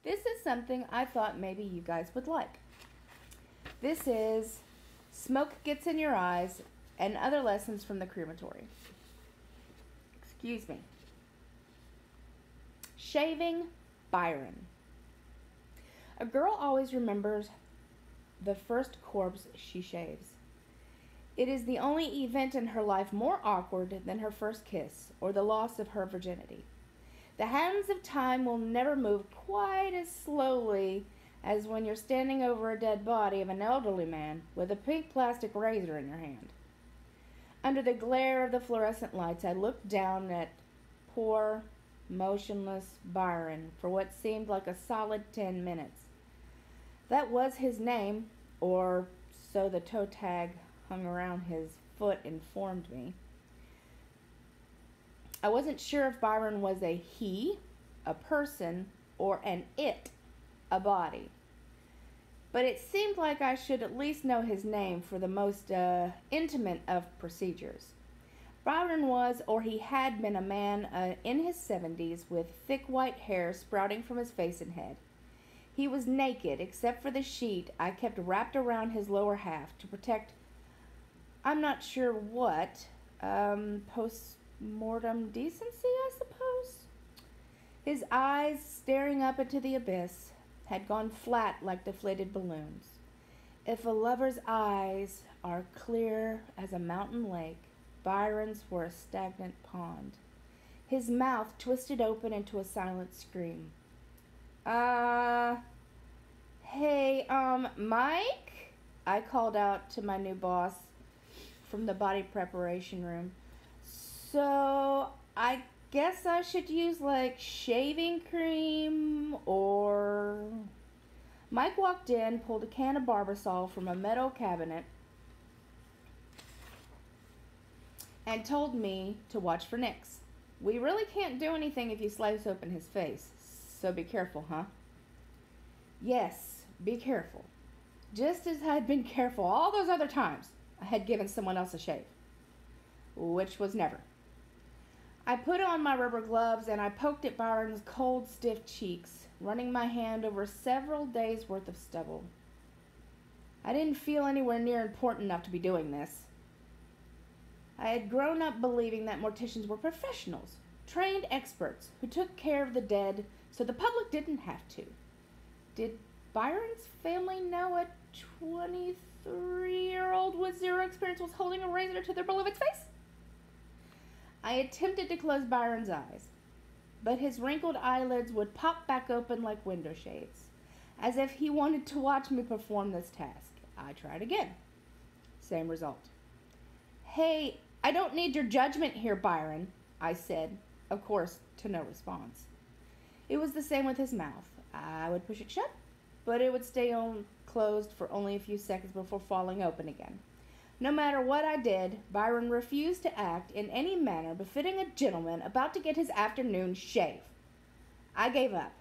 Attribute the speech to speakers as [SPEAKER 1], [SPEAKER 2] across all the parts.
[SPEAKER 1] This is something I thought maybe you guys would like. This is Smoke Gets in Your Eyes and Other Lessons from the Crematory. Excuse me. Shaving Byron. A girl always remembers the first corpse she shaves. It is the only event in her life more awkward than her first kiss or the loss of her virginity. The hands of time will never move quite as slowly as when you're standing over a dead body of an elderly man with a pink plastic razor in your hand. Under the glare of the fluorescent lights, I looked down at poor, motionless Byron for what seemed like a solid 10 minutes. That was his name, or so the toe tag hung around his foot informed me. I wasn't sure if Byron was a he, a person, or an it, a body. But it seemed like I should at least know his name for the most intimate of procedures. Byron was, or he had been, a man in his 70s with thick white hair sprouting from his face and head. He was naked, except for the sheet I kept wrapped around his lower half to protect, I'm not sure what, post-mortem decency, I suppose? His eyes, staring up into the abyss, had gone flat like deflated balloons. If a lover's eyes are clear as a mountain lake, Byron's were a stagnant pond. His mouth twisted open into a silent scream. Hey, Mike? I called out to my new boss from the body preparation room. So, I guess I should use, like, shaving cream or... Mike walked in, pulled a can of Barbasol from a metal cabinet, and told me to watch for nicks. We really can't do anything if you slice open his face, so be careful, huh? Yes, be careful. Just as I'd been careful all those other times I had given someone else a shave. Which was never. I put on my rubber gloves and I poked at Byron's cold, stiff cheeks, running my hand over several days' worth of stubble. I didn't feel anywhere near important enough to be doing this. I had grown up believing that morticians were professionals, trained experts who took care of the dead so the public didn't have to. Did Byron's family know a 23-year-old with zero experience was holding a razor to their beloved's face? I attempted to close Byron's eyes, but his wrinkled eyelids would pop back open like window shades, as if he wanted to watch me perform this task. I tried again. Same result. Hey, I don't need your judgment here, Byron, I said, of course, to no response. It was the same with his mouth. I would push it shut, but it would stay closed for only a few seconds before falling open again. No matter what I did, Byron refused to act in any manner befitting a gentleman about to get his afternoon shave. I gave up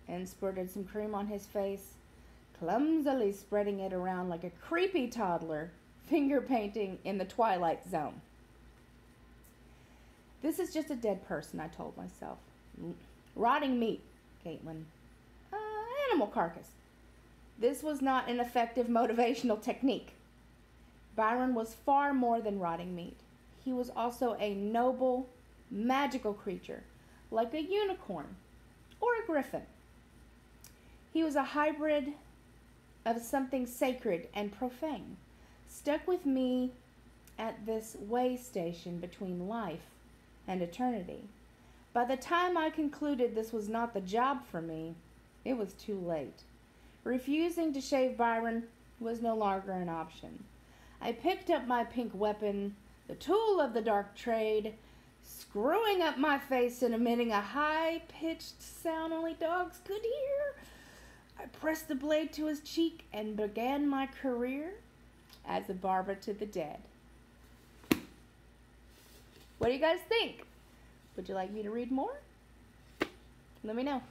[SPEAKER 1] and spurted some cream on his face, clumsily spreading it around like a creepy toddler, finger painting in the twilight zone. This is just a dead person, I told myself. Rotting meat, Caitlin. Animal carcass. This was not an effective motivational technique. Byron was far more than rotting meat. He was also a noble, magical creature, like a unicorn or a griffin. He was a hybrid of something sacred and profane, stuck with me at this way station between life and eternity. By the time I concluded this was not the job for me, it was too late. Refusing to shave Byron was no longer an option. I picked up my pink weapon, the tool of the dark trade, screwing up my face and emitting a high-pitched sound only dogs could hear. I pressed the blade to his cheek and began my career as a barber to the dead. What do you guys think? Would you like me to read more? Let me know.